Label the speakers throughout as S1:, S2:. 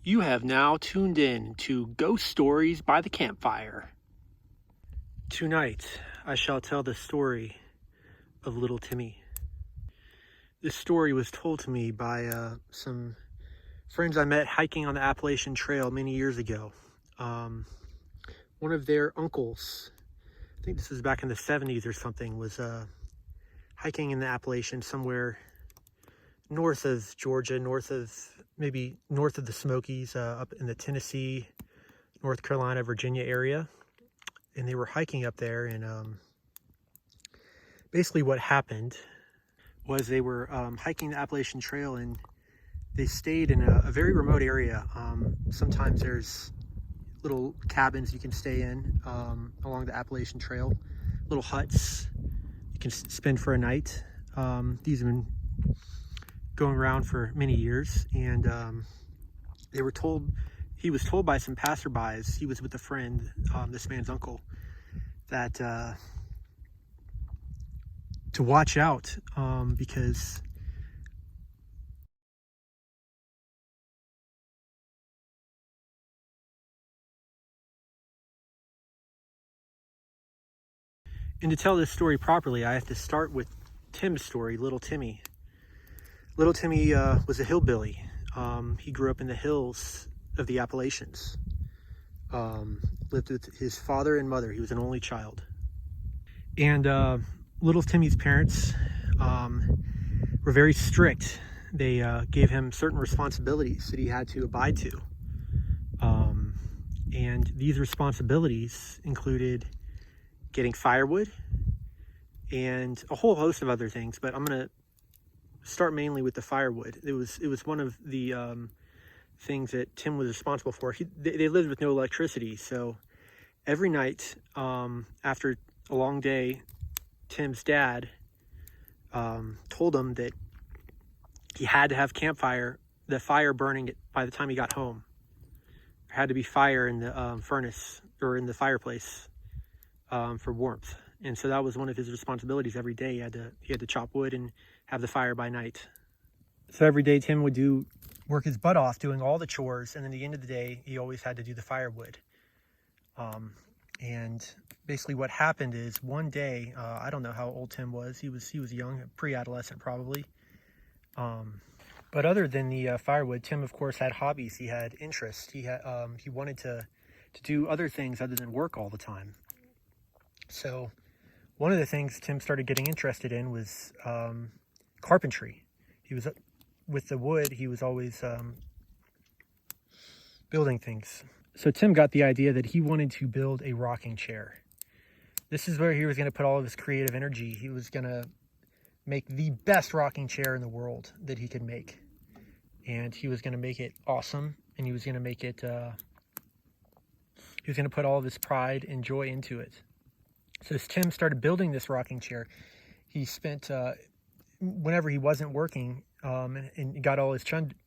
S1: You have now tuned in to Ghost Stories by the Campfire. Tonight, I shall tell the story of little Timmy. This story was told to me by some friends I met hiking on the Appalachian Trail many years ago. One of their uncles, I think this was back in the 70s or something, was hiking in the Appalachians somewhere north of Georgia, maybe north of the Smokies, up in the Tennessee, North Carolina, Virginia area. And they were hiking up there, and basically what happened was they were hiking the Appalachian Trail, and they stayed in a very remote area. Sometimes there's little cabins you can stay in along the Appalachian Trail, little huts you can spend for a night. These have been going around for many years, and he was told by some passerbys, he was with a friend, this man's uncle, that to watch out because and to tell this story properly, I have to start with Tim's story, little Timmy. Little Timmy was a hillbilly. He grew up in the hills of the Appalachians. Lived with his father and mother. He was an only child. And little Timmy's parents were very strict. They gave him certain responsibilities that he had to abide to. And these responsibilities included getting firewood and a whole host of other things, but I'm going to start mainly with the firewood. It was one of the things that Tim was responsible for. They lived with no electricity, so every night after a long day, Tim's dad told him that he had to have the fire burning by the time he got home. There had to be fire in the furnace or in the fireplace for warmth. And so that was one of his responsibilities every day. He had to chop wood and have the fire by night. So every day Tim would work his butt off doing all the chores, and then at the end of the day he always had to do the firewood. And basically what happened is one day, I don't know how old Tim was. He was young, pre-adolescent probably. But other than the firewood, Tim of course had hobbies. He had interests. He wanted to do other things other than work all the time. So one of the things Tim started getting interested in was carpentry. He was with the wood. He was always building things. So Tim got the idea that he wanted to build a rocking chair. This is where he was going to put all of his creative energy. He was going to make the best rocking chair in the world that he could make. And he was going to make it awesome. And he was going to make it, he was going to put all of his pride and joy into it. So as Tim started building this rocking chair, he spent, whenever he wasn't working and got all his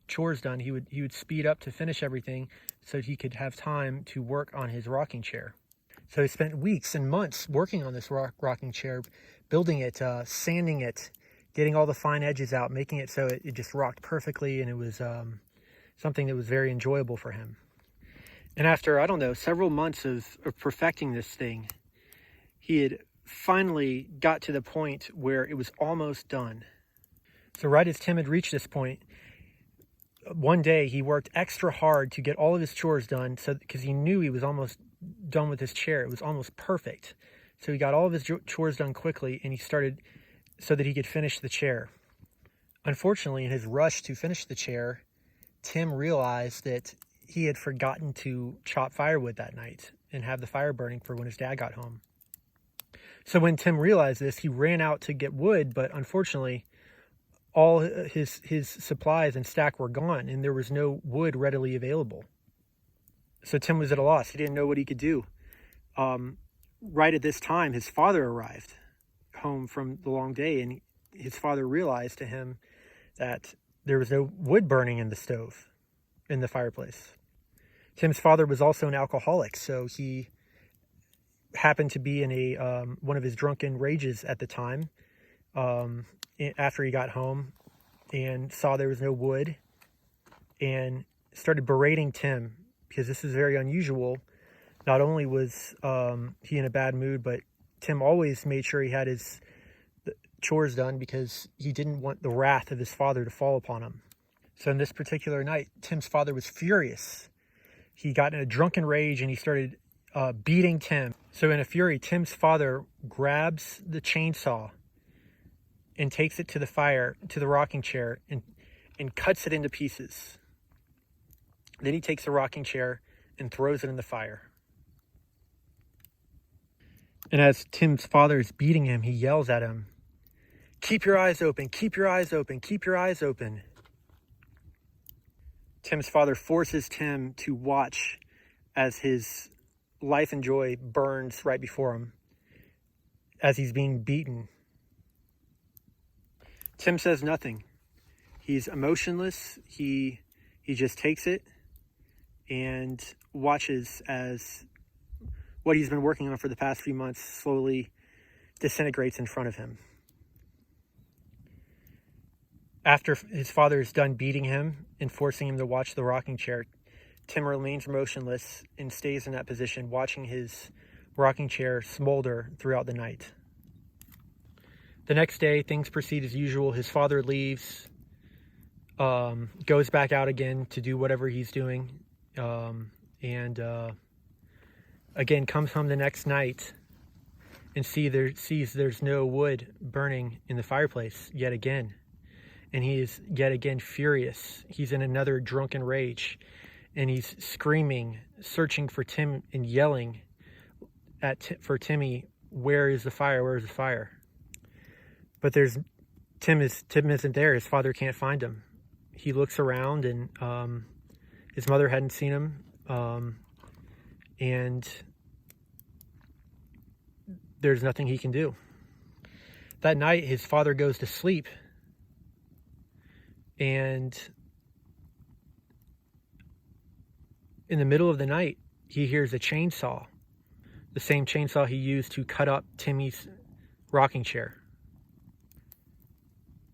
S1: chores done, he would speed up to finish everything so he could have time to work on his rocking chair. So he spent weeks and months working on this rocking chair, building it, sanding it, getting all the fine edges out, making it so it just rocked perfectly, and it was something that was very enjoyable for him. And after, I don't know, several months of perfecting this thing, he had finally got to the point where it was almost done. So right as Tim had reached this point, one day he worked extra hard to get all of his chores done, because he knew he was almost done with his chair. It was almost perfect. So he got all of his chores done quickly, and he started so that he could finish the chair. Unfortunately, in his rush to finish the chair, Tim realized that he had forgotten to chop firewood that night and have the fire burning for when his dad got home. So when Tim realized this, he ran out to get wood, but unfortunately, all his supplies and stack were gone, and there was no wood readily available. So Tim was at a loss. He didn't know what he could do. Right at this time, his father arrived home from the long day, and his father realized to him that there was no wood burning in the stove, in the fireplace. Tim's father was also an alcoholic, so he happened to be in one of his drunken rages at the time, after he got home and saw there was no wood, and started berating Tim, because this is very unusual. Not only was he in a bad mood, but Tim always made sure he had his chores done because he didn't want the wrath of his father to fall upon him. So in this particular night, Tim's father was furious. He got in a drunken rage and he started beating Tim. So in a fury, Tim's father grabs the chainsaw and takes it to the fire, to the rocking chair, and cuts it into pieces. Then he takes the rocking chair and throws it in the fire. And as Tim's father is beating him, he yells at him, "Keep your eyes open, keep your eyes open, keep your eyes open." Tim's father forces Tim to watch as his life and joy burns right before him, as he's being beaten. Tim says nothing. He's emotionless. He just takes it and watches as what he's been working on for the past few months slowly disintegrates in front of him. After his father is done beating him and forcing him to watch the rocking chair, Tim remains motionless and stays in that position, watching his rocking chair smolder throughout the night. The next day, things proceed as usual. His father leaves, goes back out again to do whatever he's doing, and again comes home the next night and sees there's no wood burning in the fireplace yet again. And he is yet again furious. He's in another drunken rage, and he's screaming, searching for Tim, and yelling for Timmy, "Where is the fire? Where is the fire?" But Tim isn't there. His father can't find him. He looks around, and his mother hadn't seen him, and there's nothing he can do. That night, his father goes to sleep, and in the middle of the night, he hears a chainsaw, the same chainsaw he used to cut up Timmy's rocking chair.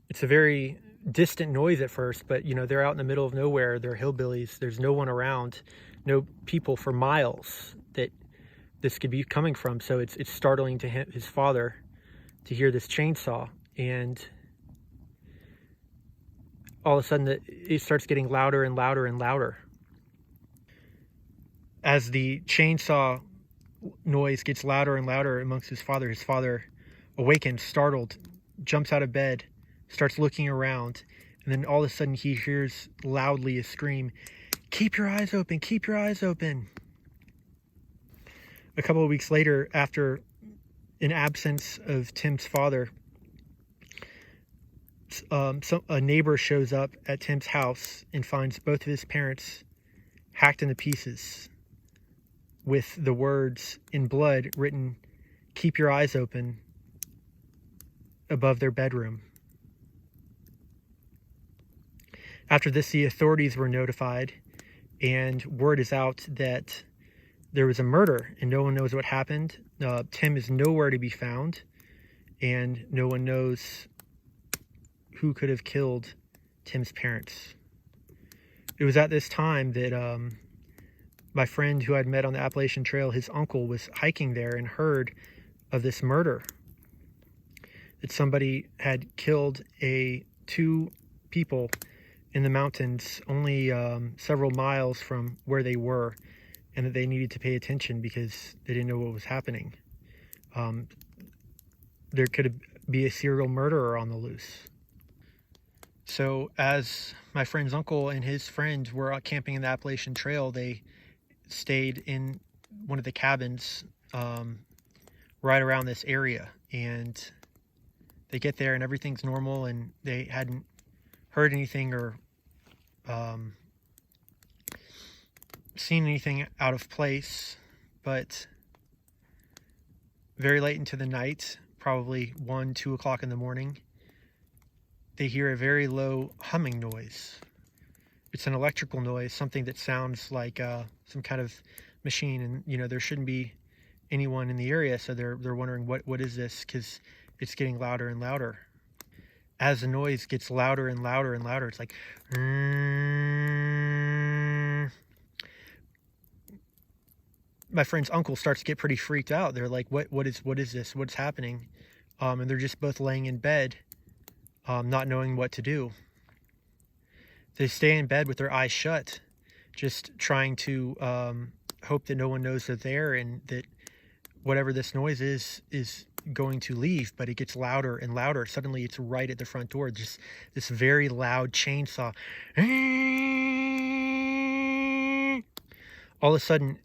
S1: It's a very distant noise at first, but they're out in the middle of nowhere. They're hillbillies. There's no one around, no people for miles that this could be coming from. So it's startling to his father to hear this chainsaw, and all of a sudden it starts getting louder and louder and louder. As the chainsaw noise gets louder and louder amongst his father awakens, startled, jumps out of bed, starts looking around, and then all of a sudden he hears loudly a scream, "Keep your eyes open, keep your eyes open." A couple of weeks later, after an absence of Tim's father, a neighbor shows up at Tim's house and finds both of his parents hacked into pieces with the words in blood written, "Keep your eyes open," above their bedroom. After this, the authorities were notified, and word is out that there was a murder, and no one knows what happened. Tim is nowhere to be found, and no one knows who could have killed Tim's parents. It was at this time that my friend who I'd met on the Appalachian Trail, his uncle was hiking there and heard of this murder. That somebody had killed two people in the mountains only several miles from where they were, and that they needed to pay attention because they didn't know what was happening. There could be a serial murderer on the loose. So as my friend's uncle and his friend were out camping in the Appalachian Trail, they stayed in one of the cabins right around this area, and they get there and everything's normal, and they hadn't heard anything or seen anything out of place. But very late into the night, probably 1-2 o'clock in the morning, they hear a very low humming noise. It's an electrical noise, something that sounds like some kind of machine, and there shouldn't be anyone in the area, so they're wondering what is this, because it's getting louder and louder. as the noise gets louder and louder and louder, it's like, my friend's uncle starts to get pretty freaked out. They're like, what is this? What's happening? And they're just both laying in bed, not knowing what to do. They stay in bed with their eyes shut, just trying to hope that no one knows they're there and that whatever this noise is going to leave. But it gets louder and louder. Suddenly it's right at the front door, just this very loud chainsaw. All of a sudden,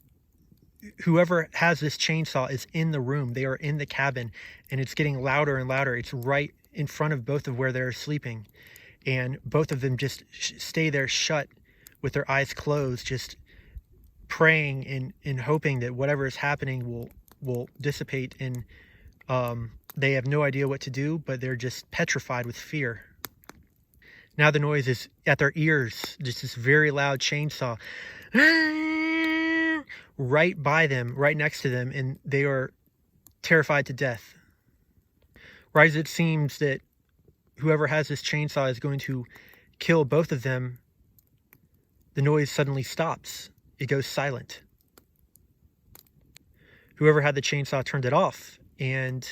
S1: whoever has this chainsaw is in the room. They are in the cabin, and it's getting louder and louder. It's right in front of both of where they're sleeping, and both of them just stay there shut with their eyes closed, just praying and hoping that whatever is happening will dissipate. And they have no idea what to do, but they're just petrified with fear. Now the noise is at their ears, just this very loud chainsaw right by them, right next to them, and they are terrified to death. Right as it seems that whoever has this chainsaw is going to kill both of them, the noise suddenly stops. It goes silent. Whoever had the chainsaw turned it off, and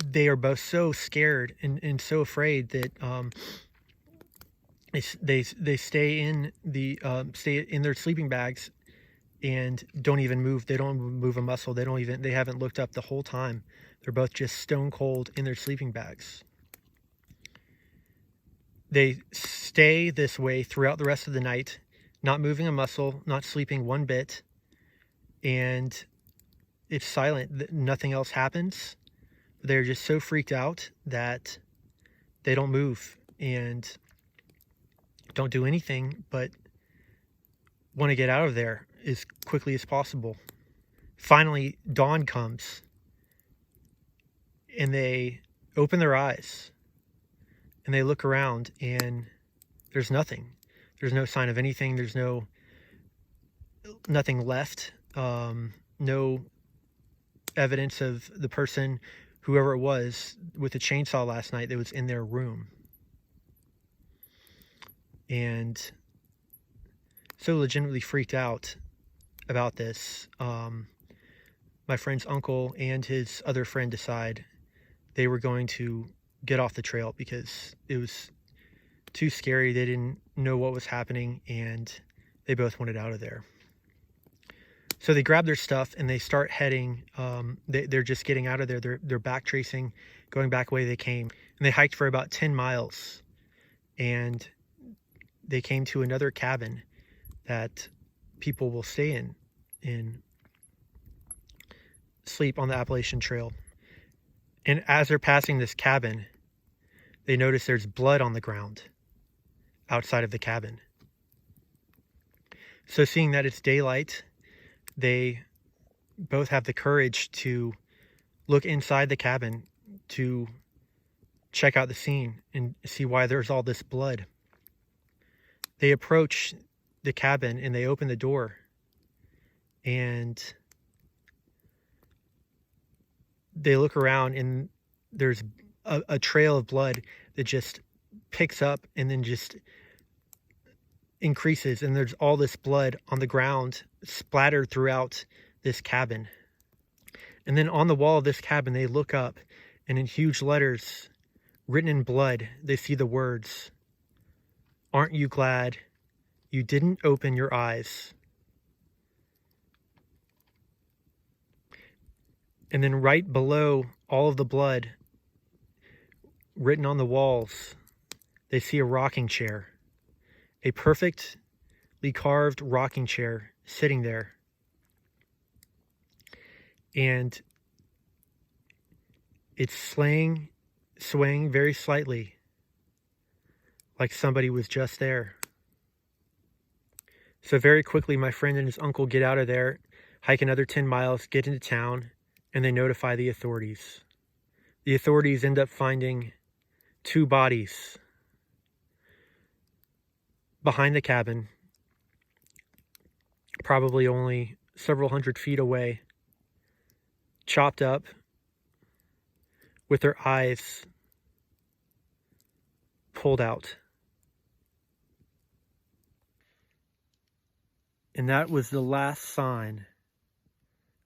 S1: they are both so scared and so afraid that they stay in their sleeping bags and don't even move. They don't move a muscle. They haven't looked up the whole time. They're both just stone cold in their sleeping bags. They stay this way throughout the rest of the night, not moving a muscle, not sleeping one bit, and it's silent. Nothing else happens. They're just so freaked out that they don't move and don't do anything but want to get out of there as quickly as possible. Finally, dawn comes, and they open their eyes, and they look around, and there's nothing. There's no sign of anything. There's nothing left. No evidence of the person, whoever it was, with the chainsaw last night that was in their room. And so legitimately freaked out about this, my friend's uncle and his other friend decide they were going to get off the trail because it was too scary. They didn't know what was happening, and they both wanted out of there. So they grab their stuff and they start heading. They're just getting out of there. They're back tracing, going back the way they came. And they hiked for about 10 miles. And they came to another cabin that people will stay in and sleep on the Appalachian Trail. And as they're passing this cabin, they notice there's blood on the ground outside of the cabin. So seeing that it's daylight, they both have the courage to look inside the cabin to check out the scene and see why there's all this blood. They approach the cabin and they open the door, and they look around, and there's a trail of blood that just picks up and then just increases, and there's all this blood on the ground splattered throughout this cabin. And then on the wall of this cabin, they look up, and in huge letters written in blood, they see the words, "Aren't you glad you didn't open your eyes?" And then right below all of the blood written on the walls, they see a rocking chair. A perfectly carved rocking chair sitting there. And it's swaying very slightly, like somebody was just there. So very quickly, my friend and his uncle get out of there, hike another 10 miles, get into town, and they notify the authorities. The authorities end up finding 2 bodies behind the cabin, probably only several hundred feet away, chopped up with their eyes pulled out. And that was the last sign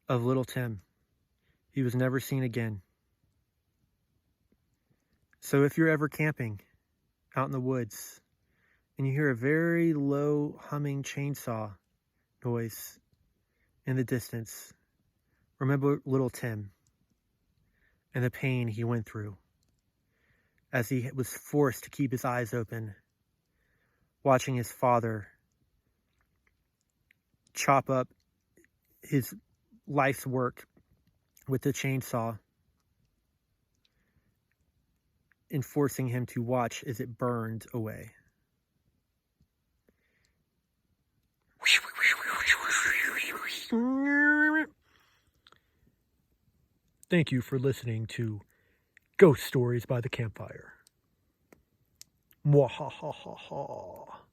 S1: of little Tim. He was never seen again. So if you're ever camping out in the woods and you hear a very low humming chainsaw noise in the distance, remember little Tim and the pain he went through as he was forced to keep his eyes open, watching his father chop up his life's work with the chainsaw and forcing him to watch as it burned away. Thank you for listening to Ghost Stories by the Campfire. Mwahahaha.